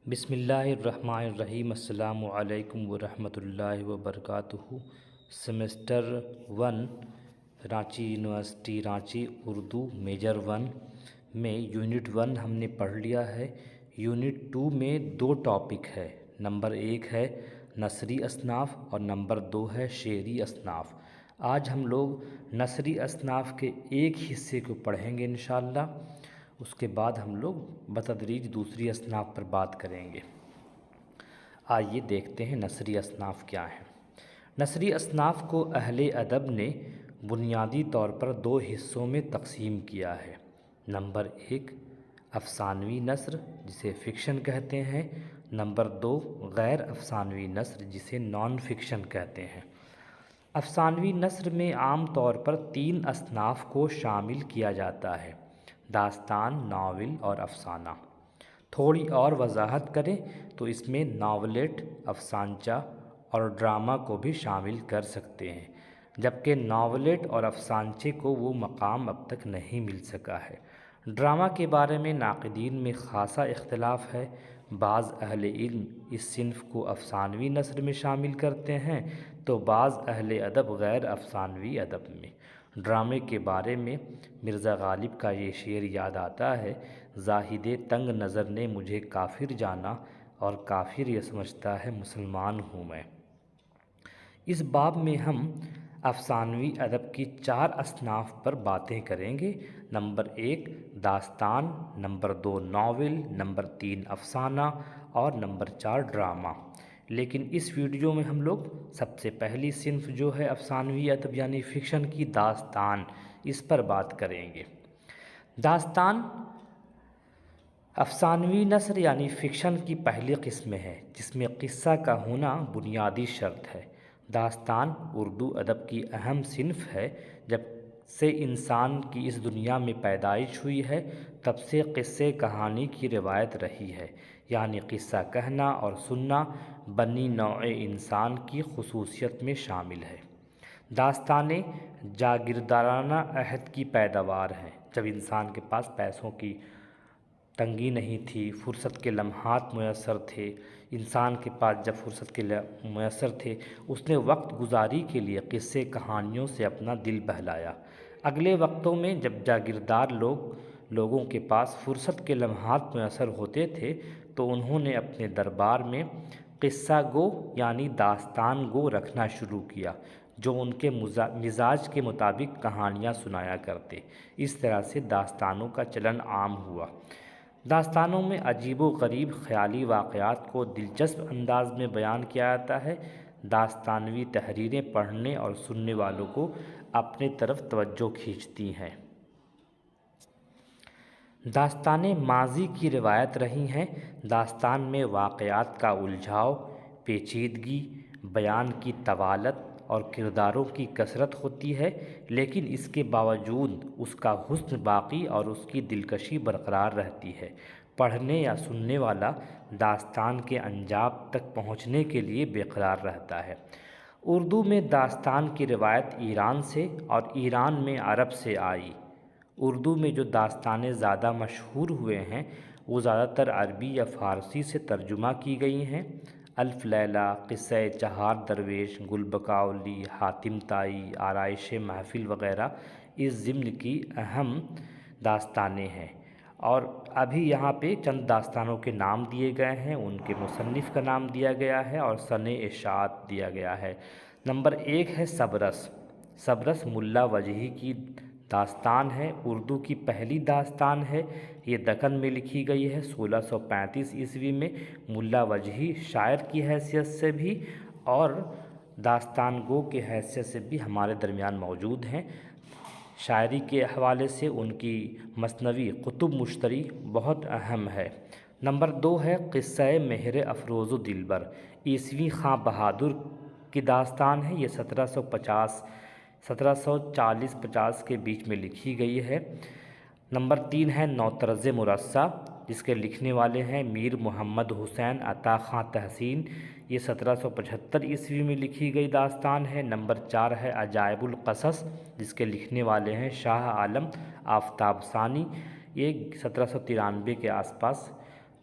بسم اللہ الرحمن الرحیم۔ السلام علیکم ورحمۃ اللہ وبرکاتہ۔ Semester 1 Ranchi university Ranchi Urdu major 1 میں یونٹ 1 ہم نے پڑھ لیا ہے۔ یونٹ 2 میں 2 ٹاپک ہے۔ نمبر 1 ہے نثری اصناف اور نمبر 2 ہے شعری اصناف۔ آج ہم لوگ نثری اصناف کے ایک حصے کو پڑھیں گے انشاءاللہ۔ اس کے بعد ہم لوگ بتدریج دوسری اصناف پر بات کریں گے۔ آئیے دیکھتے ہیں نثری اصناف کیا ہیں۔ نثری اصناف کو اہل ادب نے بنیادی طور پر 2 حصوں میں تقسیم کیا ہے۔ نمبر 1 افسانوی نثر جسے فکشن کہتے ہیں۔ نمبر 2 غیر افسانوی نثر جسے نان فکشن کہتے ہیں۔ افسانوی نثر میں عام طور پر 3 اصناف کو شامل کیا جاتا ہے: داستان، ناول اور افسانہ۔ تھوڑی اور وضاحت کریں تو اس میں ناولٹ، افسانچہ اور ڈرامہ کو بھی شامل کر سکتے ہیں، جبکہ ناولٹ اور افسانچے کو وہ مقام اب تک نہیں مل سکا ہے۔ ڈرامہ کے بارے میں ناقدین میں خاصا اختلاف ہے۔ بعض اہل علم اس صنف کو افسانوی نثر میں شامل کرتے ہیں تو بعض اہل ادب غیر افسانوی ادب میں۔ ڈرامے کے بارے میں مرزا غالب کا یہ شعر یاد آتا ہے: زاہد تنگ نظر نے مجھے کافر جانا اور کافر یہ سمجھتا ہے مسلمان ہوں میں۔ اس باب میں ہم افسانوی ادب کی 4 اصناف پر باتیں کریں گے۔ نمبر 1 داستان، نمبر 2 ناول، نمبر 3 افسانہ اور نمبر 4 ڈرامہ۔ لیکن اس ویڈیو میں ہم لوگ سب سے پہلی صنف جو ہے افسانوی ادب یعنی فکشن کی، داستان، اس پر بات کریں گے۔ داستان افسانوی نثر یعنی فکشن کی پہلی قسم ہے جس میں قصہ کا ہونا بنیادی شرط ہے۔ داستان اردو ادب کی اہم صنف ہے۔ جب سے انسان کی اس دنیا میں پیدائش ہوئی ہے تب سے قصے کہانی کی روایت رہی ہے، یعنی قصہ کہنا اور سننا بنی نوع انسان کی خصوصیت میں شامل ہے۔ داستانیں جاگیردارانہ عہد کی پیداوار ہیں۔ جب انسان کے پاس پیسوں کی تنگی نہیں تھی، فرصت کے لمحات میسر تھے، انسان کے پاس جب فرصت کے میسر تھے، اس نے وقت گزاری کے لیے قصے کہانیوں سے اپنا دل بہلایا۔ اگلے وقتوں میں جب جاگیردار لوگوں کے پاس فرصت کے لمحات میسر ہوتے تھے تو انہوں نے اپنے دربار میں قصہ گو یعنی داستان گو رکھنا شروع کیا جو ان کے مزاج کے مطابق کہانیاں سنایا کرتے۔ اس طرح سے داستانوں کا چلن عام ہوا۔ داستانوں میں عجیب و غریب خیالی واقعات کو دلچسپ انداز میں بیان کیا جاتا ہے۔ داستانوی تحریریں پڑھنے اور سننے والوں کو اپنے طرف توجہ کھینچتی ہیں۔ داستانیں ماضی کی روایت رہی ہیں۔ داستان میں واقعات کا الجھاؤ، پیچیدگی، بیان کی طوالت اور کرداروں کی کثرت ہوتی ہے، لیکن اس کے باوجود اس کا حسن باقی اور اس کی دلکشی برقرار رہتی ہے۔ پڑھنے یا سننے والا داستان کے انجام تک پہنچنے کے لیے بے قرار رہتا ہے۔ اردو میں داستان کی روایت ایران سے اور ایران میں عرب سے آئی۔ اردو میں جو داستانیں زیادہ مشہور ہوئے ہیں وہ زیادہ تر عربی یا فارسی سے ترجمہ کی گئی ہیں۔ الف لیلہ، قصہ چہار درویش، گل بکاؤلی، حاتم طائی، آرائش محفل وغیرہ اس ضمن کی اہم داستانیں ہیں، اور ابھی یہاں پہ چند داستانوں کے نام دیے گئے ہیں، ان کے مصنف کا نام دیا گیا ہے اور سنِ اشاعت دیا گیا ہے۔ نمبر 1 ہے سبرس۔ سبرس ملا وجہی کی داستان ہے، اردو کی پہلی داستان ہے۔ یہ دکن میں لکھی گئی ہے 1635 عیسوی میں۔ ملا وجہی شاعر کی حیثیت سے بھی اور داستان گو کی حیثیت سے بھی ہمارے درمیان موجود ہیں۔ شاعری کے حوالے سے ان کی مثنوی کتب مشتری بہت اہم ہے۔ نمبر 2 ہے قصہ مہر افروز و دلبر۔ عیسوی خاں بہادر کی داستان ہے۔ یہ 1740-50 کے بیچ میں لکھی گئی ہے۔ نمبر 3 ہے نوطرز مرصع، جس کے لکھنے والے ہیں میر محمد حسین عطا خاں تحسین۔ یہ 1775 عیسوی میں لکھی گئی داستان ہے۔ نمبر 4 ہے عجائب القصص، جس کے لکھنے والے ہیں شاہ عالم آفتاب ثانی۔ یہ 1793 کے آس پاس